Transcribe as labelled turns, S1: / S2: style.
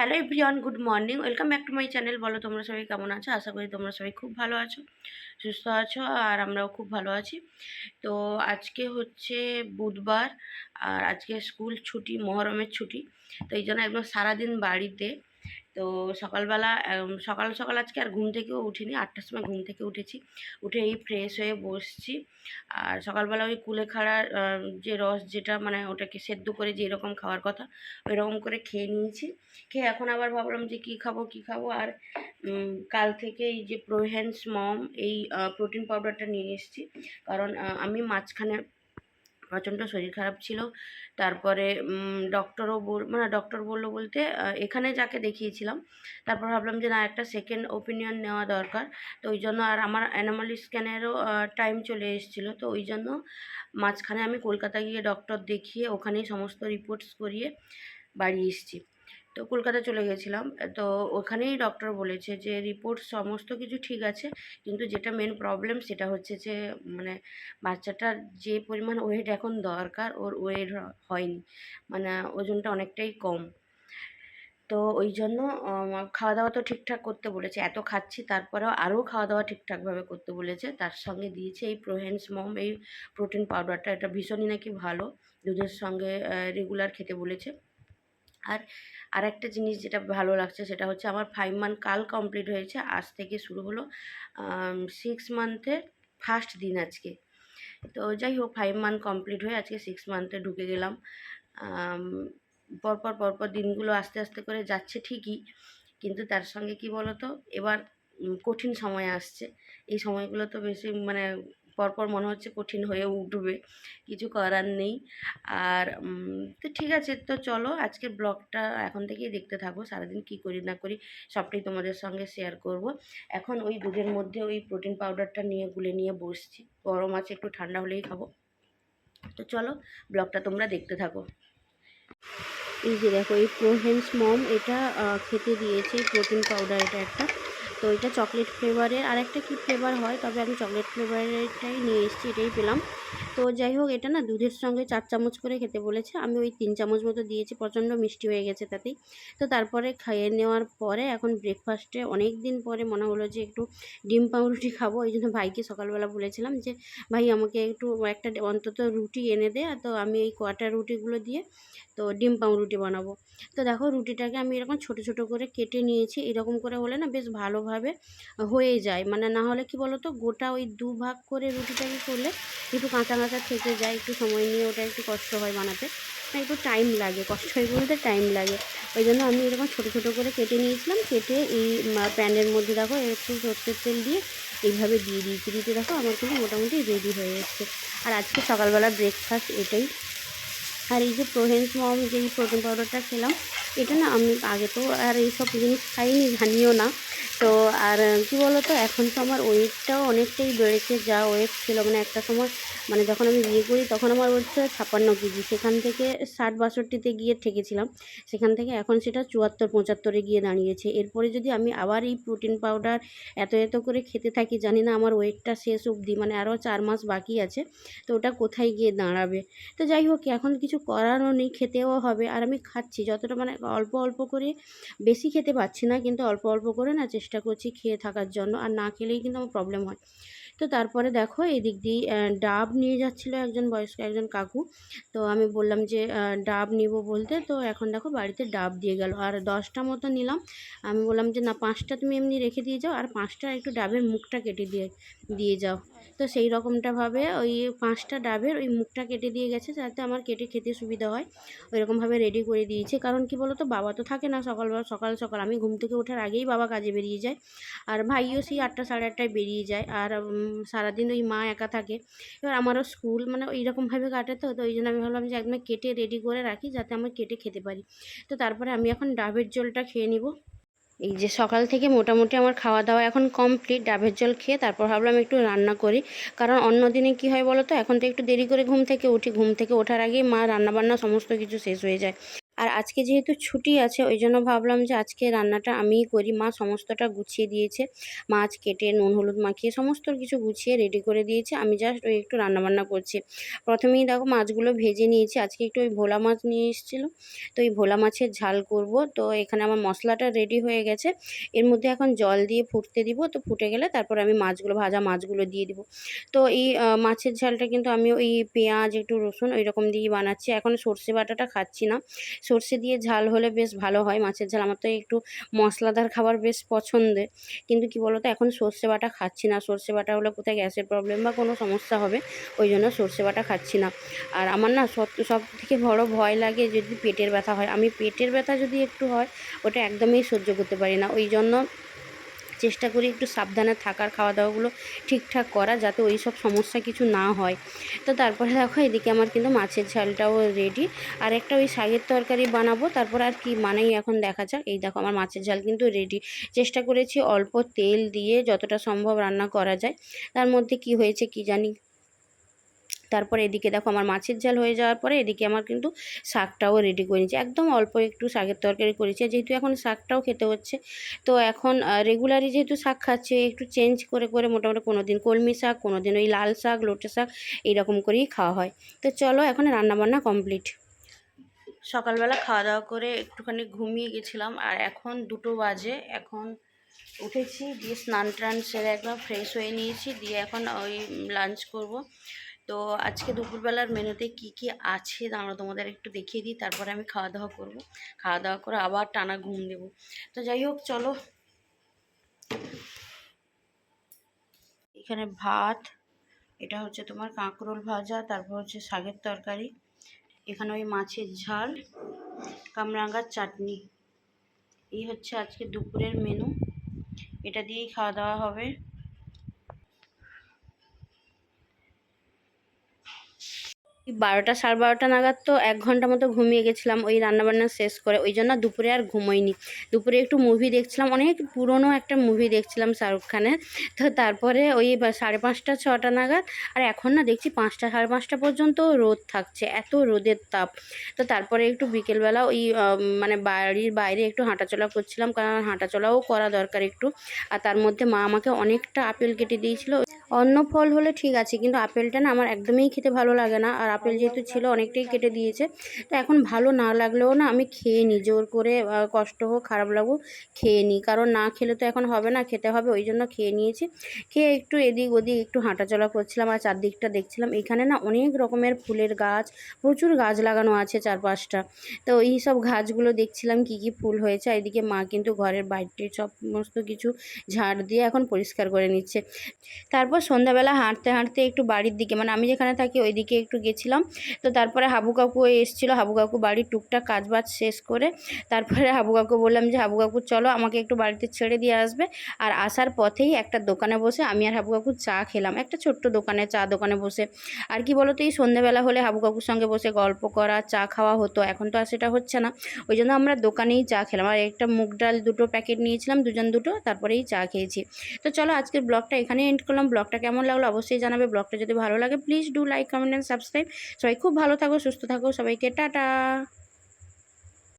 S1: Hello everyone, good morning. Welcome back to my channel. বলো তোমরা সবাই কেমন আছো? আশা করি তোমরা সবাই খুব ভালো আছো, সুস্থ আছো, আর আমরাও খুব ভালো আছি। তো আজকে হচ্ছে বুধবার, আর আজকে স্কুল ছুটি, মহরমের ছুটি। তো এই জন্য একদম সারাদিন বাড়িতে। তো সকালবেলা সকাল সকাল আজকে আর ঘুম থেকেও উঠিনি, 8টার সময় ঘুম থেকে উঠেছি। উঠে এই ফ্রেশ হয়ে বসছি। আর সকালবেলা ওই কুলেখাড়ার যে রস, যেটা মানে ওটাকে সেদ্ধ করে যে এরকম খাওয়ার কথা, ওই রকম করে খেয়ে নিয়েছি। খেয়ে এখন আবার ভাবলাম যে কী খাবো। আর কাল থেকে এই যে প্রোহেন্স মম এই প্রোটিন পাউডারটা নিয়ে এসেছি। কারণ আমি মাঝখানে প্রচণ্ড শরীর খারাপ ছিল। তারপরে ডক্টর বললো বলতে এখানে যাকে দেখিয়েছিলাম, তারপর ভাবলাম যে না, একটা সেকেন্ড ওপিনিয়ন নেওয়া দরকার। তো ওই জন্য, আর আমার অ্যানোমালি স্ক্যানেরও টাইম চলে এসেছিলো, তো ওই জন্য মাঝখানে আমি কলকাতা গিয়ে ডক্টর দেখিয়ে ওখানেই সমস্ত রিপোর্টস করিয়ে বাড়ি এসেছি। তো কলকাতা চলে গেছিলাম। তো ওখানেই ডক্টর বলেছে যে রিপোর্ট সমস্ত কিছু ঠিক আছে, কিন্তু যেটা মেন প্রবলেম সেটা হচ্ছে যে মানে বাচ্চাটার যে পরিমাণ ওয়েট এখন দরকার, ওর ওয়েট হয়নি, মানে ওজনটা অনেকটাই কম। তো ওই জন্য খাওয়া দাওয়া তো ঠিকঠাক করতে বলেছে, এত খাচ্ছি তারপরেও আরও খাওয়া দাওয়া ঠিকঠাকভাবে করতে বলেছে। তার সঙ্গে দিয়েছে এই প্রোহেন্স মম এই প্রোটিন পাউডারটা। এটা ভীষণই নাকি ভালো, দুধের সঙ্গে রেগুলার খেতে বলেছে। আর আরেকটা জিনিস যেটা ভালো লাগছে সেটা হচ্ছে আমার 5 মান্থ কাল কমপ্লিট হয়েছে, আজ থেকে শুরু হলো 6 মান্থের ফার্স্ট দিন আজকে। তো যাই হোক, 5 মান্থ কমপ্লিট হয়ে আজকে 6 মান্থে ঢুকে গেলাম। পরপর দিনগুলো আস্তে আস্তে করে যাচ্ছে ঠিকই, কিন্তু তার সঙ্গে কি বলো তো, এবার কঠিন সময় আসছে। এই সময়গুলো তো বেশি মানে পরপর মনে হচ্ছে কঠিন হয়ে উঠবে, কিছু করার নেই। আর তো ঠিক আছে, তো চলো আজকে ব্লগটা এখন থেকেই দেখতে থাকো। সারাদিন কি করি না করি সবটাই তোমাদের সঙ্গে শেয়ার করব। এখন ওই দুধের মধ্যে ওই প্রোটিন পাউডারটা নিয়ে গুলে নিয়ে বসছি। গরম আছে, একটু ঠান্ডা হলেই খাবো। তো চলো ব্লগটা তোমরা দেখতে থাকো। এই যে দেখো, এই প্রোহেন্স মম এটা খেতে দিয়েছে, প্রোটিন পাউডার এটা একটা। তো এটা চকলেট ফ্লেভারের, আর একটা কী ফ্লেভার হয়, তবে আমি চকলেট ফ্লেভারেরটাই নিয়ে এসেছি, এটাই পেলাম। তো যাই হোক, এটা না দুধের সঙ্গে 4 চামচ করে খেতে বলেছে। আমি ওই 3 চামচ মতো দিয়েছি, প্রচণ্ড মিষ্টি হয়ে গেছে তাতেই। তো তারপরে খেয়ে নেওয়ার পরে এখন ব্রেকফাস্টে অনেক দিন পরে মনে হলো যে একটু ডিম পাউরুটি খাবো। এই জন্য ভাইকে সকালবেলা বলেছিলাম যে ভাই আমাকে একটু একটা অন্তত রুটি এনে দে। তো আমি এই কোয়াটার রুটিগুলো দিয়ে তো ডিম পাউরুটি বানাবো। তো দেখো, রুটিটাকে আমি এরকম ছোট ছোট করে কেটে নিয়েছি। এরকম করে হলে না বেশ ভালোভাবে হয়ে যায়, মানে না হলে কি বলো তো, গোটা ওই দুভাগ করে রুটিটাকে করলে একটু কাঁচা কাঁচা থেকে যায়, একটু সময় নিয়ে ওটা একটু কষ্ট হয় বানাতে, একটু টাইম লাগে, কষ্ট হয় বলতে টাইম লাগে। ওই জন্য আমি এরকম ছোট ছোট করে কেটে নিয়েছিলাম। কেটে এই প্যানের মধ্যে দেখো একটু সর্ষের তেল দিয়ে এইভাবে দিয়ে দিয়েছি। দিতে দেখো আমার কিন্তু মোটামুটি রেডি হয়ে এসছে। আর আজকে সকালবেলা ব্রেকফাস্ট এটাই। আর এই যে প্রোহেন্স মম যেই প্রোটিন পাউডারটা খেলাম, এটা না আমি আগে তো আর এইসব জিনিস খাইনি, জানিও না। তো আর কী বলো তো, এখন তো আমার ওয়েটটাও অনেকটাই বেড়েছে। যা ওয়েট ছিল মানে একটা সময়, মানে যখন আমি বিয়ে করি তখন আমার ওয়েট ছিল 56 কেজি, সেখান থেকে 60-62-তে গিয়ে ঠেকেছিলাম। সেখান থেকে এখন সেটা 74-75-এ গিয়ে দাঁড়িয়েছে। এরপরে যদি আমি আবার এই প্রোটিন পাউডার এত করে খেতে থাকি, জানি না আমার ওয়েটটা শেষ অবধি, মানে আরও 4 মাস বাকি আছে, তো ওটা কোথায় গিয়ে দাঁড়াবে। তো যাই হোক, এখন কিছু করারও নেই, খেতেও হবে। আর আমি খাচ্ছি যতটা, মানে অল্প অল্প করে, বেশি খেতে পারছি না, কিন্তু অল্প অল্প করে না চেষ্টা করছি খেয়ে থাকার জন্য। আর না খেলেই কিন্তু আমার প্রবলেম হয়। তো তারপরে দেখো, এদিক দিয়ে ডাব নিয়ে যাচ্ছিলো একজন বয়স্ক একজন কাকু। তো আমি বললাম যে ডাব নিব বলতে, তো এখন দেখো বাড়িতে ডাব দিয়ে গেল। আর 10টা মতো নিলাম। আমি বললাম যে না, 5টা তুমি এমনি রেখে দিয়ে যাও, আর 5টা একটু ডাবের মুখটা কেটে দিয়ে দিয়ে যাও। তো সেই রকমটাভাবে ওই 5টা ডাবের ওই মুখটা কেটে দিয়ে গেছে, যাতে আমার কেটে খেতে সুবিধা হয়। ওইরকমভাবে রেডি করে দিয়েছে। কারণ কি বলো তো, বাবা তো থাকে না সকালবেলা, সকাল সকাল আমি ঘুম থেকে ওঠার আগেই বাবা কাজে বেরিয়ে যায়। আর ভাইও সেই 8টা সাড়ে 8টায় বেরিয়ে যায়। আর সারাদিন ওই মা একা থাকে। এবার আমারও স্কুল, মানে এইরকমভাবে কাটে। তো ওই জন্য আমি ভাবলাম যে একদম কেটে রেডি করে রাখি, যাতে আমি কেটে খেতে পারি। তো তারপরে আমি এখন ডাবের জলটা খেয়ে নিব। এই যে সকাল থেকে মোটামুটি আমার খাওয়া দাওয়া এখন কমপ্লিট। ডাবের জল খেয়ে তারপর ভাবলাম একটু রান্না করি। কারণ অন্য দিনে কী হয় বলো তো, এখন তো একটু দেরি করে ঘুম থেকে উঠি, ঘুম থেকে ওঠার আগেই মা রান্নাবান্না সমস্ত কিছু শেষ হয়ে যায়। আর আজকে যেহেতু ছুটি আছে ওই জন্য ভাবলাম যে আজকে রান্নাটা আমিই করি। মা সমস্তটা গুছিয়ে দিয়েছে, মাছ কেটে নুন হলুদ মাখিয়ে সমস্ত কিছু গুছিয়ে রেডি করে দিয়েছে, আমি জাস্ট ওই একটু রান্নাবান্না করছি। প্রথমেই দেখো মাছগুলো ভেজে নিয়েছি, আজকে একটু ওই ভোলা মাছ নিয়ে এসেছিলো, তো এই ভোলা মাছের ঝাল করব। তো এখানে আমার মশলাটা রেডি হয়ে গেছে, এর মধ্যে এখন জল দিয়ে ফুটতে দিব। তো ফুটে গেলে তারপর আমি মাছগুলো, ভাজা মাছগুলো দিয়ে দিব। তো এই মাছের ঝালটা কিন্তু আমি ওই পেঁয়াজ একটু রসুন ওই রকম দিয়েই বানাচ্ছি, এখন সর্ষে বাটাটা খাচ্ছি না। সর্ষে দিয়ে ঝাল হলে বেশ ভালো হয় মাছের ঝাল, আমার তো একটু মশলাদার খাবার বেশ পছন্দের, কিন্তু কি বলতো এখন সর্ষে বাটা খাচ্ছি না। সর্ষে বাটা হলে কোথায় গ্যাসের প্রবলেম বা কোনো সমস্যা হবে, ওই জন্য সর্ষে বাটা খাচ্ছি না। আর আমার না সব থেকে বড় ভয় লাগে যদি পেটের ব্যথা হয়, আমি পেটের ব্যথা যদি একটু হয় ওটা একদমই সহ্য করতে পারি না, ওই জন্য চেষ্টা করি একটু সাবধানে থাকার, খাওয়া দাওয়াগুলো ঠিকঠাক করা, যাতে ওই সব সমস্যা কিছু না হয়। তো তারপরে দেখো এদিকে আমার কিন্তু মাছের ঝালটাও রেডি, আর একটা ওই শাকের তরকারি বানাবো, তারপর আর কি বানাই এখন দেখা যাক। এই দেখো আমার মাছের ঝাল কিন্তু রেডি। চেষ্টা করেছি অল্প তেল দিয়ে যতটা সম্ভব রান্না করা যায়, তার মধ্যে কি হয়েছে কি জানি। তারপরে এদিকে দেখো আমার মাছের ঝাল হয়ে যাওয়ার পরে এদিকে আমার কিন্তু শাকটাও রেডি করে নিয়েছি, একদম অল্প একটু শাকের তরকারি করেছি, যেহেতু এখন শাকটাও খেতে হচ্ছে। তো এখন রেগুলারই যেহেতু শাক খাচ্ছে, একটু চেঞ্জ করে করে মোটামুটি কোনো দিন কলমি শাক, কোনো দিন ওই লাল শাক, লোটে শাক, এইরকম করেই খাওয়া হয়। তো চলো এখন রান্নাবান্না কমপ্লিট। সকালবেলা খাওয়া দাওয়া করে একটুখানি ঘুমিয়ে গেছিলাম, আর এখন 2টো বাজে, এখন উঠেছি, দিয়ে স্নান টান সেরে একদম ফ্রেশ হয়ে নিয়েছি, দিয়ে এখন ওই লাঞ্চ করব। তো আজকে দুপুরবেলার মেনুতে কি কি আছে দাঁড়াও তোমাদের একটু দেখিয়ে দিই, তারপরে আমি খাওয়া দাওয়া করব। খাওয়া দাওয়া করে আবার টানা ঘুম দেব। তো যাই হোক চলো, এখানে ভাত, এটা হচ্ছে তোমার কাঁকরোল ভাজা, তারপর হচ্ছে শাকের তরকারি, এখানে ওই মাছের ঝাল, কামরাঙ্গার চাটনি, এই হচ্ছে আজকে দুপুরের মেনু। এটা দিয়েই খাওয়া দাওয়া হবে। এই 12টা সাড়ে 12টা নাগাদ তো 1 ঘন্টা মতো ঘুমিয়ে গেছিলাম ওই রান্নাবান্না শেষ করে, ওই জন্য দুপুরে আর ঘুমোইনি। দুপুরে একটু মুভি দেখছিলাম, অনেক পুরনো একটা মুভি দেখছিলাম শাহরুখ খানের। তো তারপরে ওই 5:30 6টা নাগাদ, আর এখন না দেখছি 5টা সাড়ে 5টা পর্যন্ত রোদ থাকছে, এত রোদের তাপ। তো তারপরে একটু বিকেলবেলা ওই মানে বাড়ির বাইরে একটু হাঁটাচলা করছিলাম, কারণ হাঁটাচলাও করা দরকার একটু। আর তার মধ্যে মা আমাকে অনেকটা আপেল কেটে দিয়েছিল। অন্য ফল হলে ঠিক আছে, কিন্তু আপেলটা না আমার একদমই খেতে ভালো লাগে না, আর আপেল যেহেতু ছিল অনেকটাই কেটে দিয়েছে। তো এখন ভালো না লাগলেও না আমি খেয়ে নিই, জোর করে কষ্ট হোক খারাপ লাগুক খেয়ে নিই, কারণ না খেলে তো এখন হবে না, খেতে হবে, ওই জন্য খেয়ে নিয়েছি। খেয়ে একটু এদিক ওদিক একটু হাঁটাচলা করছিলাম আর চারদিকটা দেখছিলাম। এখানে না অনেক রকমের ফুলের গাছ, প্রচুর গাছ লাগানো আছে 4-5টা। তো এই সব গাছগুলো দেখছিলাম কি কি ফুল হয়েছে। এদিকে মা কিন্তু ঘরের বাইরের সমস্ত কিছু ঝাড় দিয়ে এখন পরিষ্কার করে নিচ্ছে। তারপর সন্ধ্যাবেলা হাঁটতে হাঁটতে একটু বাড়ির দিকে, মানে আমি যেখানে থাকি ওই দিকে একটু গেছিলাম। তো তারপরে হাবু কাকু এসেছিলো, হাবু কাকু বাড়ির টুকটাক কাজবাজ শেষ করে তারপরে হাবু কাকু বললাম যে হাবু কাকু চলো আমাকে একটু বাড়িতে ছেড়ে দিয়ে আসবে। আর আসার পথেই একটা দোকানে বসে আমি আর হাবু কাকু চা খেলাম, একটা ছোট্ট দোকানে, চা দোকানে বসে। আর কি বলো তো, এই সন্ধ্যাবেলা হলে হাবু কাকুর সঙ্গে বসে গল্প করা, চা খাওয়া হতো, এখন তো আর সেটা হচ্ছে না, ওই জন্য আমরা দোকানেই চা খেলাম। আর একটা মুগ ডাল 2টো প্যাকেট নিয়েছিলাম, দুজন 2টো, তারপরেই চা খেয়েছি। তো চলো আজকের ব্লগটা এখানেই এন্ড করলাম। ব্লগটা কেমন লাগলো অবশ্যই জানাবে, ব্লগটা যদি ভালো লাগে please do like comment and subscribe. সবাই খুব ভালো থাকো, সুস্থ থাকো, সবাইকে টাটা।